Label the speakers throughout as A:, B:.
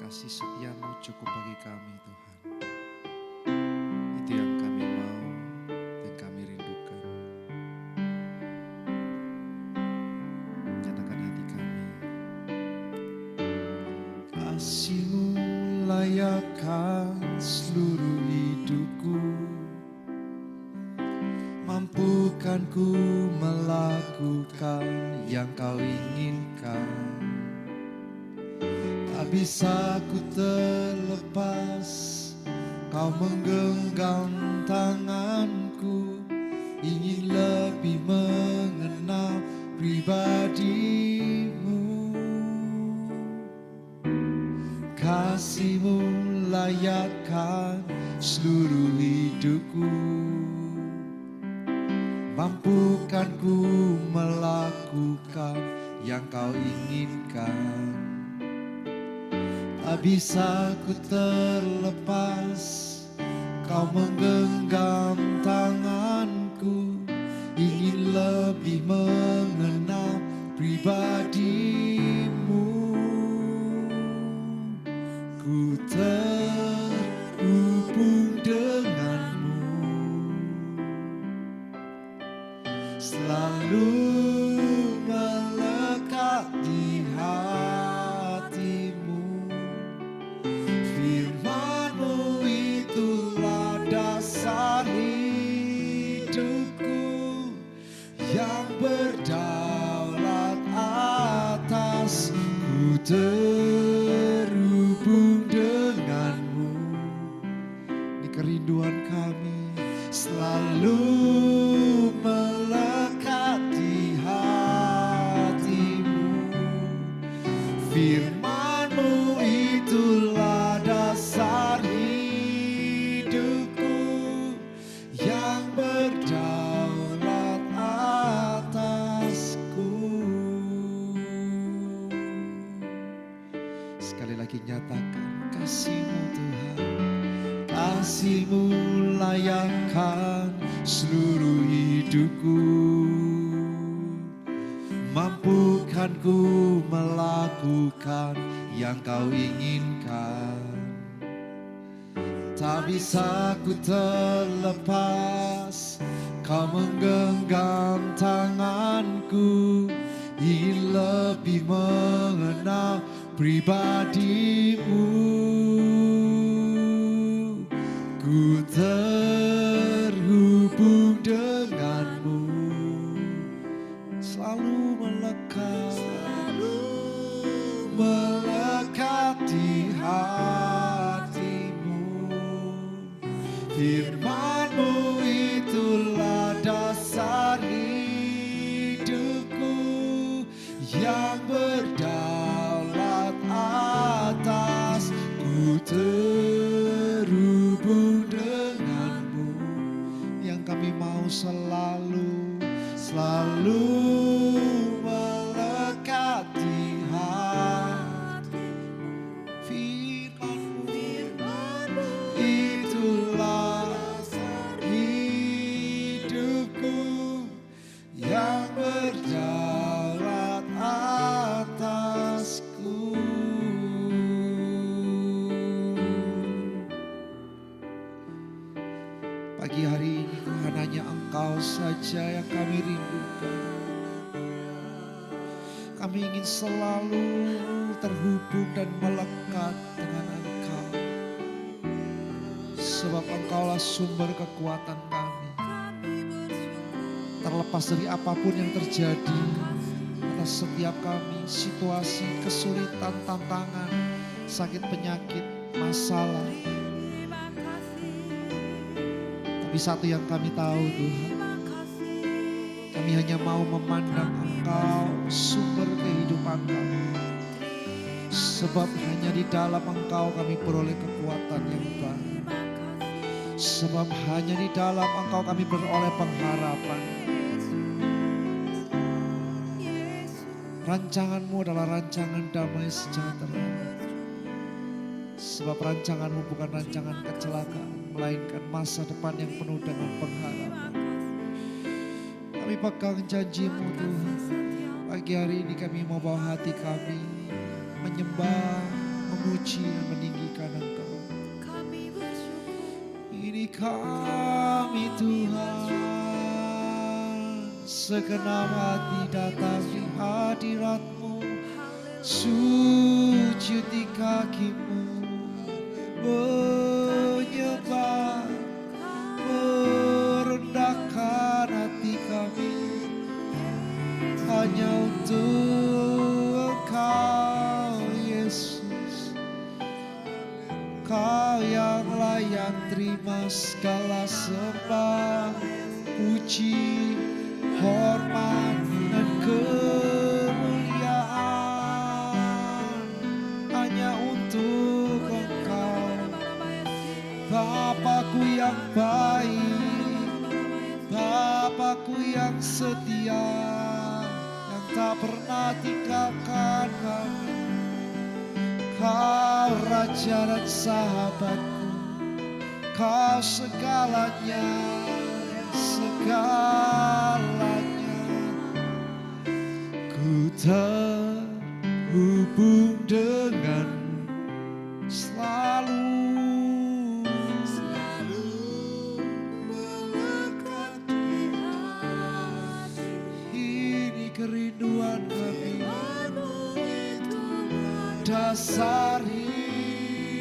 A: kasih setia-Mu cukup bagi kami Tuhan. Itu yang kami mau dan kami rindukan. Nyatakan hati kami. Kasih-Mu layakkan seluruh hidupku, mampukan ku melakukan yang Kau inginkan. Tak bisa ku terlepas, Kau menggenggam tanganku, ingin lebih mengenal pribadi-Mu. Kasih-Mu layakkan seluruh hidupku, mampukan ku melakukan yang Kau inginkan. Tak bisa ku terlepas, Kau menggenggam tanganku, ingin lebih mengenal pribadi-Mu. Ku terhubung dengan-Mu, selalu melekat di hati-Mu. Firman-Mu itulah dasar hidupku, yang berdaulat atas. Ku terhubung dengan-Mu. Ini kerinduan kami, selalu melekat di hati-Mu. Firman-Mu itulah dasar hidupku, yang berdaulat atasku. Sekali lagi nyatakan kasih-Mu Tuhan. Kasih-Mu layakkan seluruh hidupku, mampukan ku melakukan yang Kau inginkan. Tak bisa ku terlepas, Kau menggenggam tanganku, ingin lebih mengenal pribadi-Mu. Ku terhubung dengan-Mu, selalu melekat di hati-Mu. Firman-Mu itulah dasar hidupku, yang berdaulat atas. Ku terhubung dengan-Mu, yang kami mau selalu melekat di hati. Firman-Mu itulah dasar hidupku, yang berdaulat atasku. Pagi hari ini Tuhan, hanya Engkau saja yang kami rindukan. Kami ingin selalu terhubung dan melekat dengan Engkau, sebab Engkaulah sumber kekuatan kami. Terlepas dari apapun yang terjadi atas setiap kami, situasi, kesulitan, tantangan, sakit, penyakit, masalah. Tapi satu yang kami tahu Tuhan, kami hanya mau memandang Engkau sumber kehidupan kami. Sebab hanya di dalam Engkau kami beroleh kekuatan yang baru. Sebab hanya di dalam Engkau kami beroleh pengharapan. Rancangan-Mu adalah rancangan damai sejahtera. Sebab rancangan-Mu bukan rancangan kecelakaan, melainkan masa depan yang penuh dengan pengharapan. Kami pegang janji-Mu Tuhan. Pagi hari ini kami mau bawa hati kami menyembah, memuji dan meninggikan Engkau. Ini kami Tuhan, segenap hati datang di hadirat-Mu, sujud di kaki-Mu, menyembah, merendahkan hati kami hanya untuk Engkau Yesus. Kau yang layak terima segala sembah, puji, hormat, dan kemuliaan hanya untuk Engkau. Bapakku yang baik, Bapakku yang setia, yang tak pernah tinggalkan kami. Kau Raja dan sahabatku, Kau segalanya, segalanya. Ku terhubung denganmu selalu melekat di hati. Ini kerinduan kami, dasar hidupku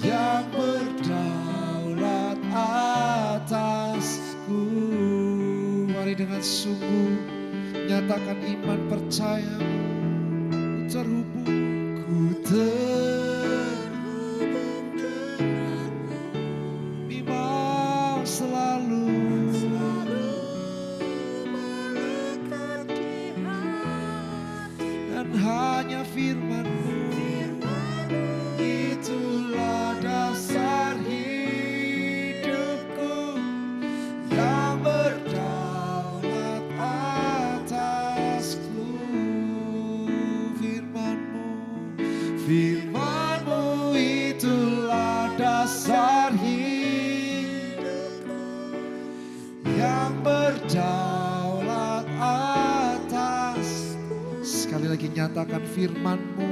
A: yang berdaulat atasku. Mari dengan sungguh nyatakan iman percayamu. Ku terhubung denganmu, memang selalu melekat di hati. Dan hanya firman-Mu, itulah dasar hidupku yang berdaulat atasku. Firman-Mu itulah dasar hidupku yang berdaulat atasku. Sekali lagi nyatakan firman-Mu.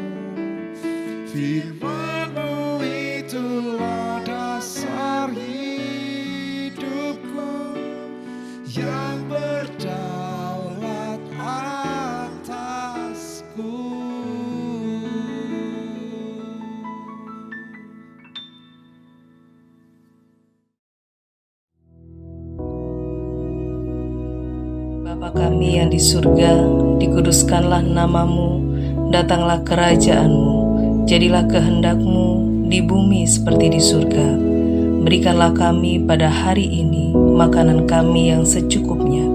A: Firman-Mu itulah dasar hidupku yang berdaulat atasku.
B: Bapa kami yang di surga, dikuduskanlah nama-Mu, datanglah kerajaan-Mu, jadilah kehendak-Mu di bumi seperti di surga. Berikanlah kami pada hari ini makanan kami yang secukupnya,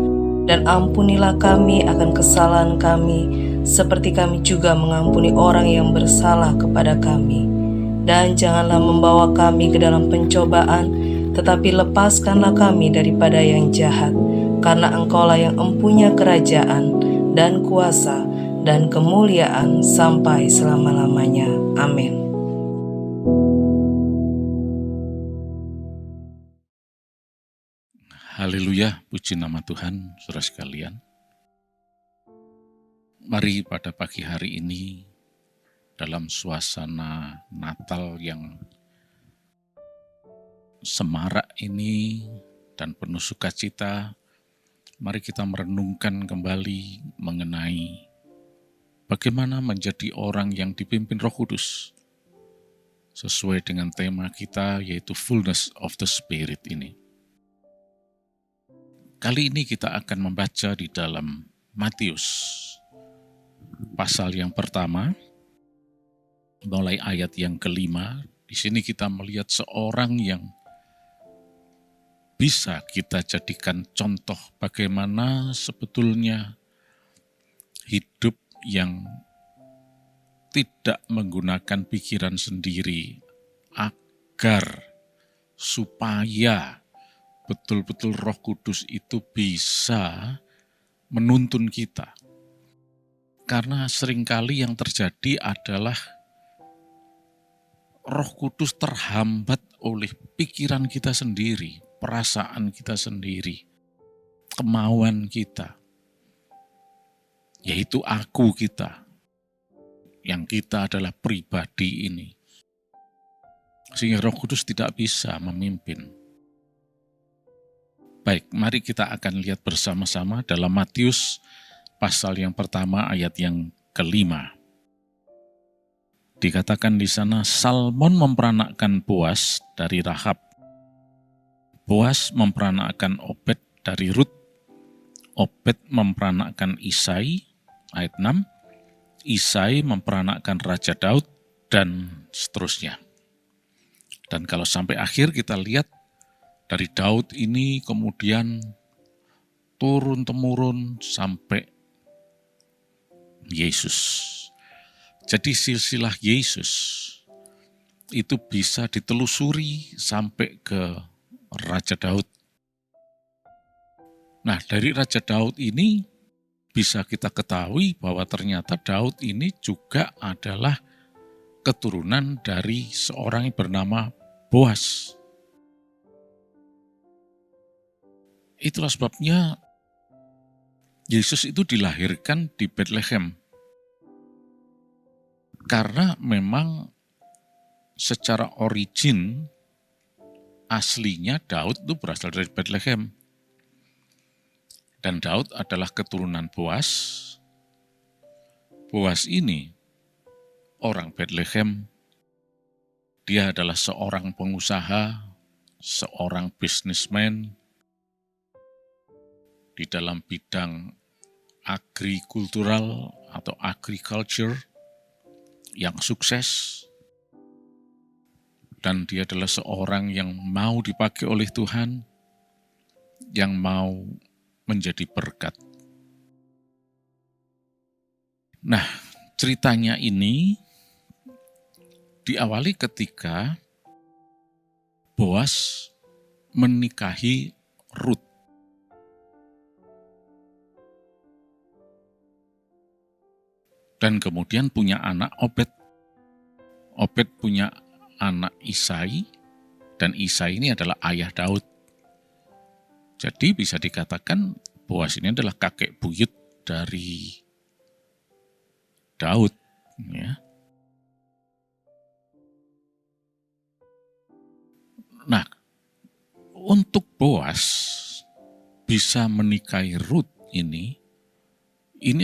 B: dan ampunilah kami akan kesalahan kami, seperti kami juga mengampuni orang yang bersalah kepada kami. Dan janganlah membawa kami ke dalam pencobaan, tetapi lepaskanlah kami daripada yang jahat. Karena Engkaulah yang empunya kerajaan dan kuasa dan kemuliaan sampai selama-lamanya. Amin.
C: Haleluya, puji nama Tuhan, saudara sekalian. Mari pada pagi hari ini, dalam suasana Natal yang semarak ini dan penuh sukacita, mari kita merenungkan kembali mengenai bagaimana menjadi orang yang dipimpin Roh Kudus. Sesuai dengan tema kita, yaitu Fullness of the Spirit ini. Kali ini kita akan membaca di dalam Matius, pasal yang pertama, mulai ayat yang kelima. Di sini kita melihat seorang yang bisa kita jadikan contoh bagaimana sebetulnya hidup yang tidak menggunakan pikiran sendiri agar supaya betul-betul Roh Kudus itu bisa menuntun kita. Karena seringkali yang terjadi adalah Roh Kudus terhambat oleh pikiran kita sendiri, perasaan kita sendiri, kemauan kita, yaitu aku kita. yang kita adalah pribadi ini. Sehingga Roh Kudus tidak bisa memimpin. Baik, mari kita akan lihat bersama-sama dalam Matius pasal yang pertama ayat yang kelima. Dikatakan di sana, Salmon memperanakkan Boas dari Rahab. Boas memperanakkan Obed dari Rut. Obed memperanakkan Isai, ayat 6. Isai memperanakkan Raja Daud, dan seterusnya. Dan kalau sampai akhir kita lihat, dari Daud ini kemudian turun-temurun sampai Yesus. Jadi silsilah Yesus itu bisa ditelusuri sampai ke Raja Daud. Nah, dari Raja Daud ini bisa kita ketahui bahwa ternyata Daud ini juga adalah keturunan dari seorang yang bernama Boas. Itulah sebabnya Yesus itu dilahirkan di Bethlehem. Karena memang secara origin aslinya Daud itu berasal dari Bethlehem. Dan Daud adalah keturunan Boas. Boas ini orang Bethlehem. Dia adalah seorang pengusaha, seorang businessman di dalam bidang agrikultural atau agriculture yang sukses. Dan dia adalah seorang yang mau dipakai oleh Tuhan, yang mau menjadi berkat. Nah, ceritanya ini diawali ketika Boas menikahi Rut. Dan kemudian punya anak Obed. Obed punya anak Isai, dan Isai ini adalah ayah Daud. Jadi bisa dikatakan Boas ini adalah kakek buyut dari Daud. Ya. Nah, untuk Boas bisa menikahi Rut ini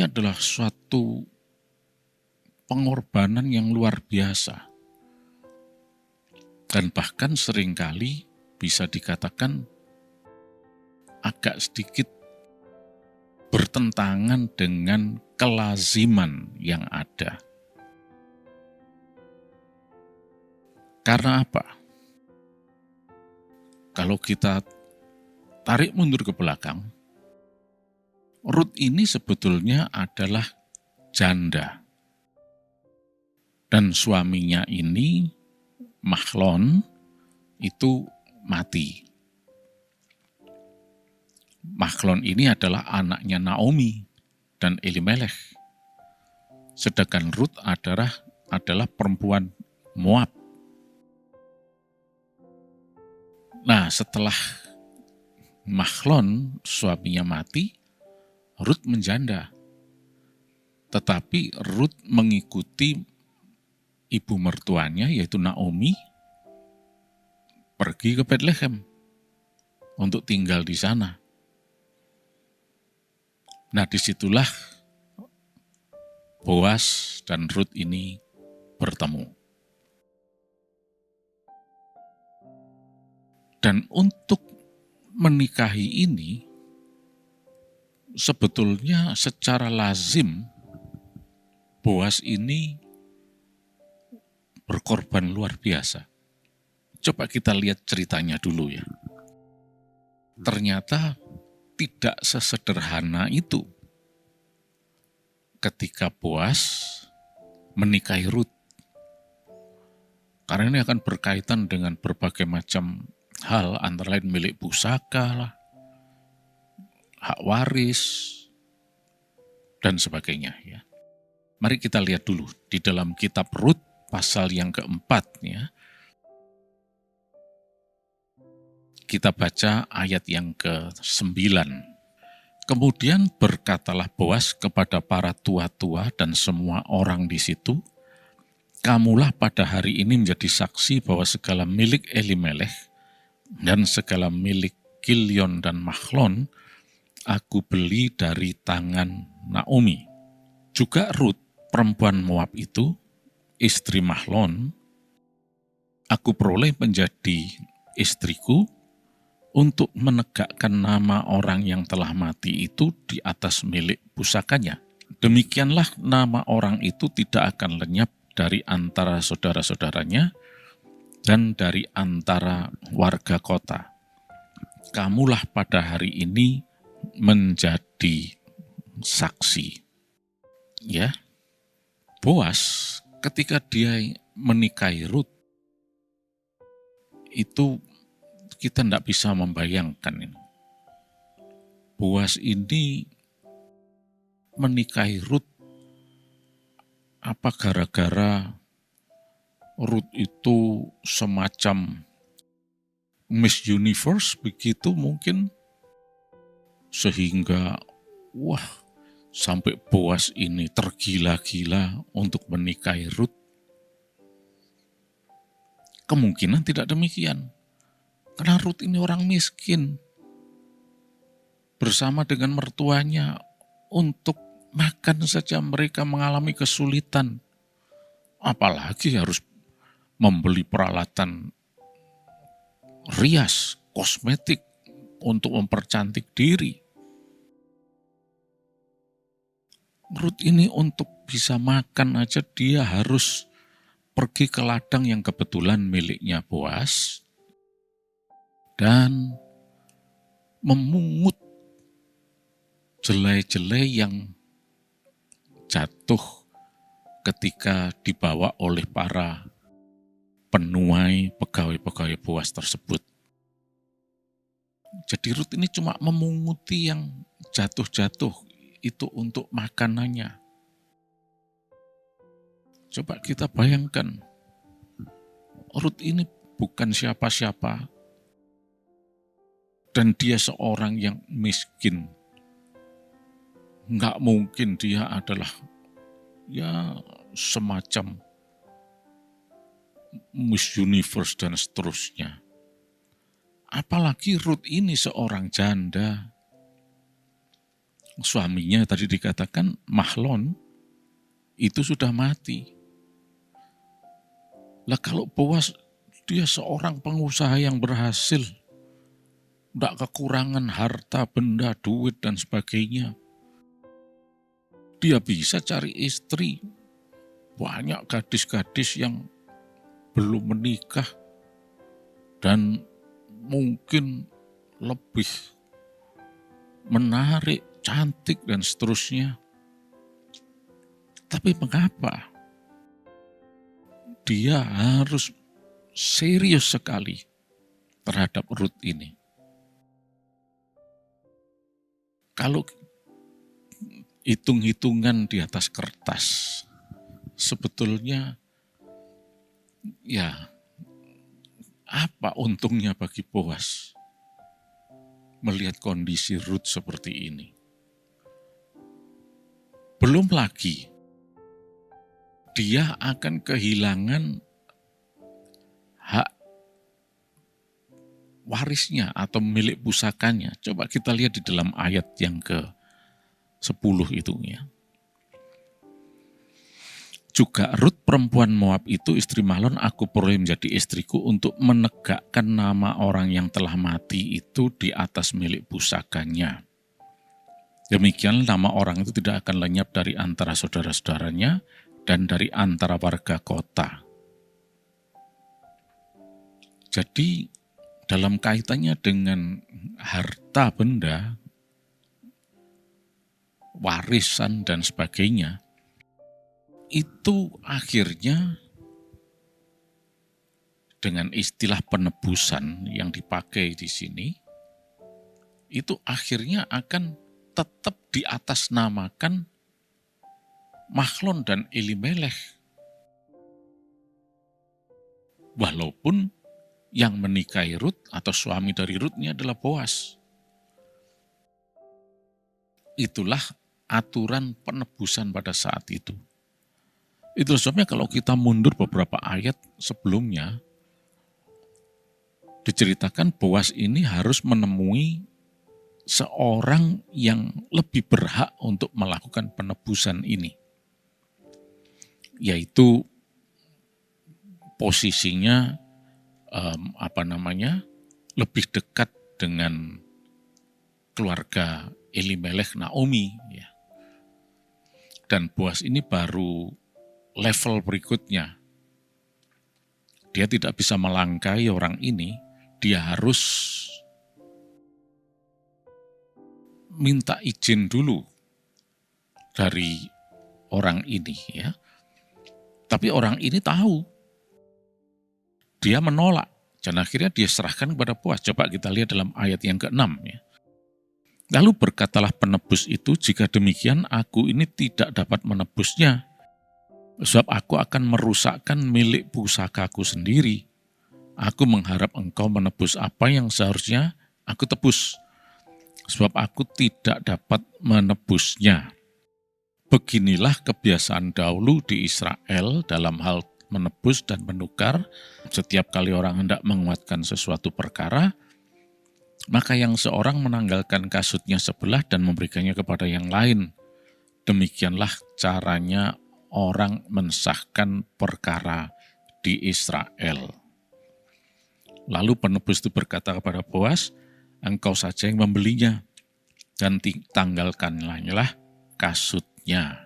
C: adalah suatu pengorbanan yang luar biasa. Dan bahkan seringkali bisa dikatakan agak sedikit bertentangan dengan kelaziman yang ada. Karena apa? Kalau kita tarik mundur ke belakang, Rut ini sebetulnya adalah janda. Dan suaminya ini, Mahlon, itu mati. Mahlon ini adalah anaknya Naomi dan Elimelech. Sedangkan Rut adalah perempuan Moab. Nah, setelah Mahlon suaminya mati, Rut menjanda. Tetapi Rut mengikuti ibu mertuanya, yaitu Naomi, pergi ke Bethlehem untuk tinggal di sana. Nah, disitulah Boas dan Rut ini bertemu. Dan untuk menikahi ini, sebetulnya secara lazim, Boas ini berkorban luar biasa. Coba kita lihat ceritanya dulu ya. Ternyata tidak sesederhana itu ketika Boas menikahi Rut. Karena ini akan berkaitan dengan berbagai macam hal, antara lain milik pusaka, hak waris, dan sebagainya. Ya. Mari kita lihat dulu di dalam kitab Rut pasal yang keempat. Ya. Kita baca ayat yang ke-9. Kemudian berkatalah Boas kepada para tua-tua dan semua orang di situ, kamulah pada hari ini menjadi saksi bahwa segala milik Elimelech dan segala milik Kilion dan Mahlon aku beli dari tangan Naomi. Juga Rut, perempuan Moab itu, istri Mahlon, aku peroleh menjadi istriku untuk menegakkan nama orang yang telah mati itu di atas milik pusakanya. Demikianlah nama orang itu tidak akan lenyap dari antara saudara-saudaranya dan dari antara warga kota. Kamulah pada hari ini menjadi saksi. Ya, Boas ketika dia menikahi Rut, itu kita tidak bisa membayangkan ini. Boas ini menikahi Rut apa gara-gara Rut itu semacam Miss Universe begitu mungkin, sehingga sampai Boas ini tergila-gila untuk menikahi Rut. Kemungkinan tidak demikian. Karena Rut ini orang miskin. Bersama dengan mertuanya untuk makan saja mereka mengalami kesulitan. Apalagi harus membeli peralatan rias, kosmetik untuk mempercantik diri. Rut ini untuk bisa makan aja dia harus pergi ke ladang yang kebetulan miliknya Boas dan memungut jelai-jelai yang jatuh ketika dibawa oleh para penuai pegawai-pegawai Boas tersebut. Jadi Rut ini cuma memunguti yang jatuh-jatuh itu untuk makanannya. Coba kita bayangkan, Rut ini bukan siapa-siapa dan dia seorang yang miskin. Nggak mungkin dia adalah semacam Miss Universe dan seterusnya. Apalagi Rut ini seorang janda. Suaminya tadi dikatakan Mahlon itu sudah mati. Lah kalau Boas dia seorang pengusaha yang berhasil, tidak kekurangan harta, benda, duit dan sebagainya. Dia bisa cari istri. Banyak gadis-gadis yang belum menikah dan mungkin lebih menarik, cantik dan seterusnya. Tapi mengapa dia harus serius sekali terhadap Rut ini? Kalau hitung-hitungan di atas kertas, sebetulnya apa untungnya bagi Boas melihat kondisi Rut seperti ini? Belum lagi dia akan kehilangan hak warisnya atau milik pusakanya. Coba kita lihat di dalam ayat yang ke-10 itu ya. Juga Rut perempuan Moab itu istri Mahlon aku peroleh menjadi istriku untuk menegakkan nama orang yang telah mati itu di atas milik pusakanya. Demikian nama orang itu tidak akan lenyap dari antara saudara-saudaranya dan dari antara warga kota. Jadi dalam kaitannya dengan harta benda, warisan dan sebagainya, itu akhirnya dengan istilah penebusan yang dipakai di sini, itu akhirnya akan tetap diatasnamakan Mahlon dan Elimelech. Walaupun yang menikahi Rut atau suami dari Rut ini adalah Boas. Itulah aturan penebusan pada saat itu. Itu sebabnya kalau kita mundur beberapa ayat sebelumnya, diceritakan Boas ini harus menemui seorang yang lebih berhak untuk melakukan penebusan ini, yaitu posisinya lebih dekat dengan keluarga Elimelech Naomi, ya. Dan Boas ini baru level berikutnya. Dia tidak bisa melangkai orang ini, dia harus minta izin dulu dari orang ini, ya. Tapi orang ini tahu, dia menolak, dan akhirnya dia serahkan kepada Boas. Coba kita lihat dalam ayat yang ke-6, ya. Lalu berkatalah penebus itu, jika demikian aku ini tidak dapat menebusnya, sebab aku akan merusakkan milik pusakaku sendiri. Aku mengharap engkau menebus apa yang seharusnya aku tebus, sebab aku tidak dapat menebusnya. Beginilah kebiasaan dahulu di Israel dalam hal menebus dan menukar. Setiap kali orang hendak menguatkan sesuatu perkara, maka yang seorang menanggalkan kasutnya sebelah dan memberikannya kepada yang lain. Demikianlah caranya orang mensahkan perkara di Israel. Lalu penebus itu berkata kepada Boas, engkau saja yang membelinya, dan tanggalkanlah kasutnya.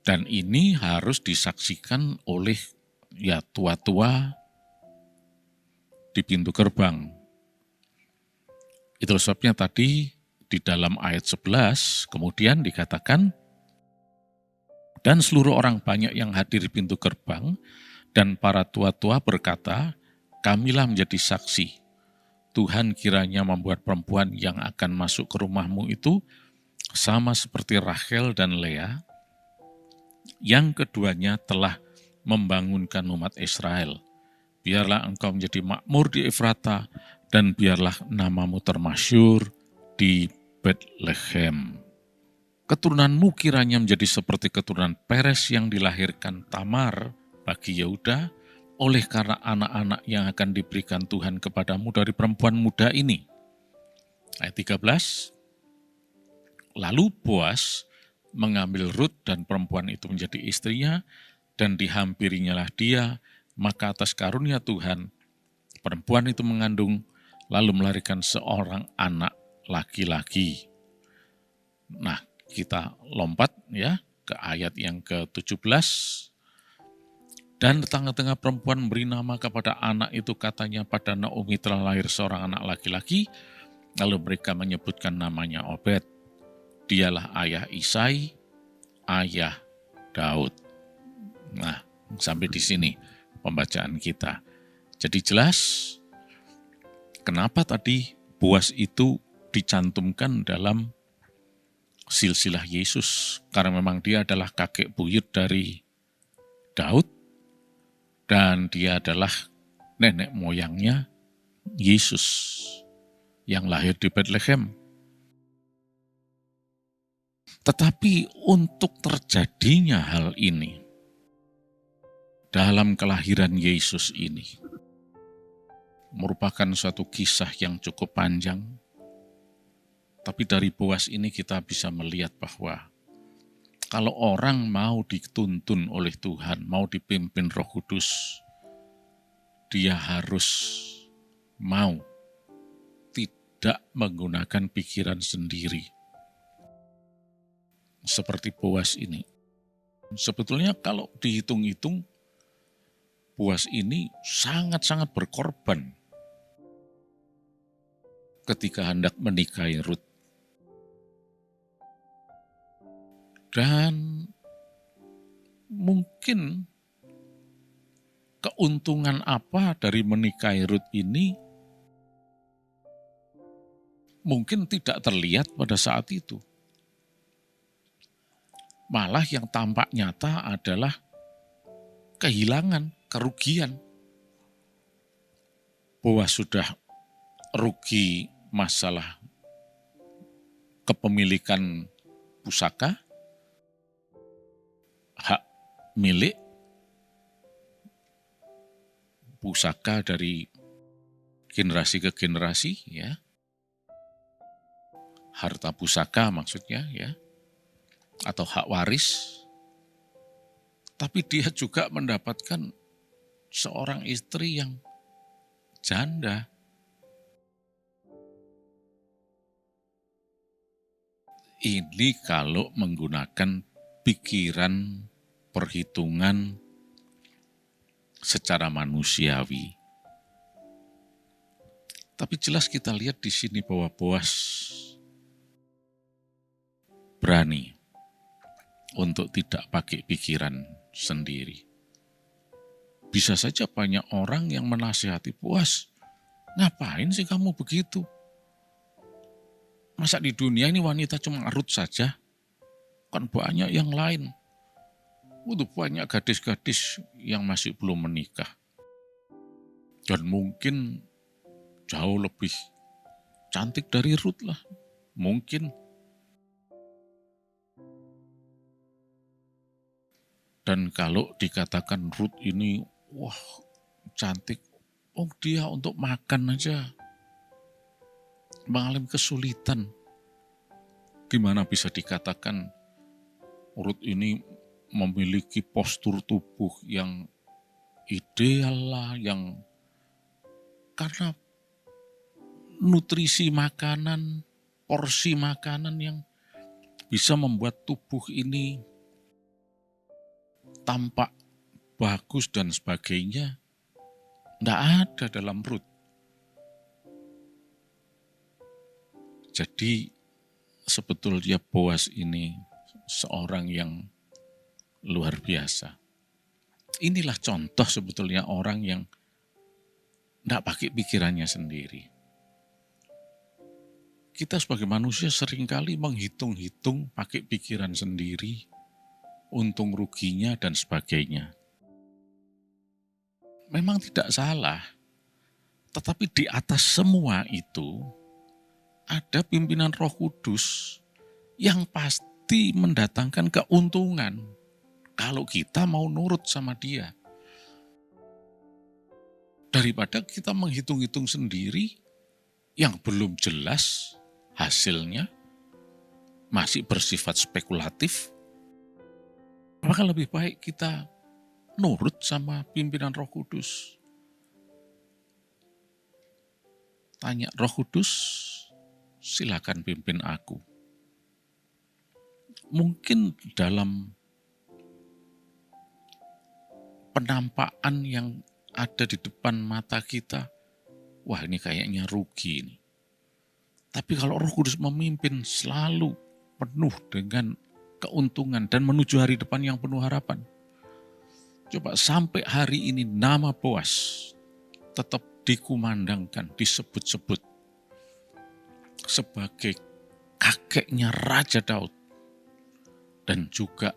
C: Dan ini harus disaksikan oleh tua-tua di pintu gerbang. Itu sebabnya tadi di dalam ayat 11 kemudian dikatakan, dan seluruh orang banyak yang hadir di pintu gerbang dan para tua-tua berkata, kamilah menjadi saksi. Tuhan kiranya membuat perempuan yang akan masuk ke rumahmu itu sama seperti Rachel dan Lea, yang keduanya telah membangunkan umat Israel. Biarlah engkau menjadi makmur di Efrata, dan biarlah namamu termasyhur di Bethlehem. Keturunanmu kiranya menjadi seperti keturunan Peres yang dilahirkan Tamar bagi Yehuda, oleh karena anak-anak yang akan diberikan Tuhan kepadamu dari perempuan muda ini. Ayat 13, lalu Boas mengambil Rut dan perempuan itu menjadi istrinya, dan dihampirinyalah dia, maka atas karunia Tuhan, perempuan itu mengandung, lalu melahirkan seorang anak laki-laki. Nah, kita lompat ya ke ayat yang ke-17. Dan tengah-tengah perempuan memberi nama kepada anak itu, katanya pada Naomi telah lahir seorang anak laki-laki, lalu mereka menyebutkan namanya Obed. Dialah ayah Isai, ayah Daud. Nah, sampai di sini pembacaan kita. Jadi jelas kenapa tadi Boas itu dicantumkan dalam silsilah Yesus. Karena memang dia adalah kakek buyut dari Daud, dan dia adalah nenek moyangnya Yesus yang lahir di Bethlehem. Tetapi untuk terjadinya hal ini, dalam kelahiran Yesus ini, merupakan suatu kisah yang cukup panjang. Tapi dari Boas ini kita bisa melihat bahwa kalau orang mau dituntun oleh Tuhan, mau dipimpin Roh Kudus, dia harus mau tidak menggunakan pikiran sendiri. Seperti Boas ini. Sebetulnya kalau dihitung-hitung, Boas ini sangat-sangat berkorban ketika hendak menikahi Rut. Dan mungkin keuntungan apa dari menikahi Rut ini mungkin tidak terlihat pada saat itu. Malah yang tampak nyata adalah kehilangan, kerugian. Boas sudah rugi masalah kepemilikan pusaka, hak milik, pusaka dari generasi ke generasi, ya. Harta pusaka maksudnya, ya. Atau hak waris. Tapi dia juga mendapatkan seorang istri yang janda. Ini kalau menggunakan pikiran, perhitungan secara manusiawi. Tapi jelas kita lihat di sini bahwa Boas berani untuk tidak pakai pikiran sendiri. Bisa saja banyak orang yang menasihati, Boas, ngapain sih kamu begitu? Masa di dunia ini wanita cuma Ruth saja? Kan banyak yang lain. Udah banyak gadis-gadis yang masih belum menikah. Dan mungkin jauh lebih cantik dari Ruth lah. Mungkin. Dan kalau dikatakan Ruth ini, wah cantik. Oh dia untuk makan aja mengalami kesulitan. Gimana bisa dikatakan Ruth ini memiliki postur tubuh yang ideal lah, yang karena nutrisi makanan, porsi makanan yang bisa membuat tubuh ini tampak bagus dan sebagainya, tidak ada dalam Ruth. Jadi sebetulnya Boas ini seorang yang luar biasa. Inilah contoh sebetulnya orang yang tidak pakai pikirannya sendiri. Kita sebagai manusia seringkali menghitung-hitung pakai pikiran sendiri, untung ruginya dan sebagainya. Memang tidak salah, tetapi di atas semua itu ada pimpinan Roh Kudus yang pasti mendatangkan keuntungan kalau kita mau nurut sama dia. Daripada kita menghitung-hitung sendiri yang belum jelas hasilnya, masih bersifat spekulatif, maka lebih baik kita nurut sama pimpinan Roh Kudus. Tanya Roh Kudus, silakan pimpin aku. Mungkin dalam penampakan yang ada di depan mata kita, wah ini kayaknya rugi ini. Tapi kalau Roh Kudus memimpin selalu penuh dengan keuntungan dan menuju hari depan yang penuh harapan. Coba sampai hari ini nama Boas tetap dikumandangkan, disebut-sebut sebagai kakeknya Raja Daud dan juga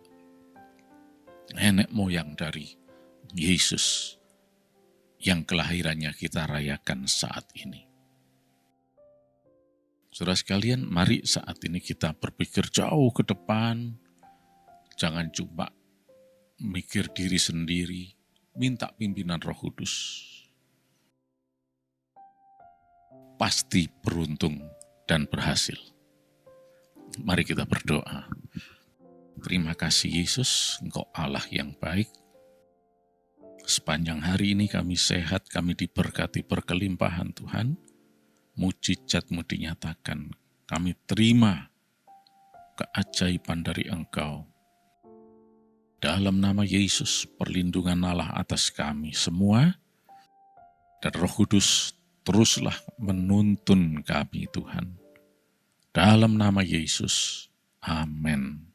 C: nenek moyang dari Yesus yang kelahirannya kita rayakan saat ini. Saudara sekalian, mari saat ini kita berpikir jauh ke depan, jangan cuma mikir diri sendiri, minta pimpinan Roh Kudus. Pasti beruntung dan berhasil. Mari kita berdoa. Terima kasih Yesus, Engkau Allah yang baik. Sepanjang hari ini kami sehat, kami diberkati berkelimpahan Tuhan. Mujizat-Mu dinyatakan, kami terima keajaiban dari Engkau. Dalam nama Yesus, perlindungan Allah atas kami semua, dan Roh Kudus teruslah menuntun kami Tuhan. Dalam nama Yesus, amin.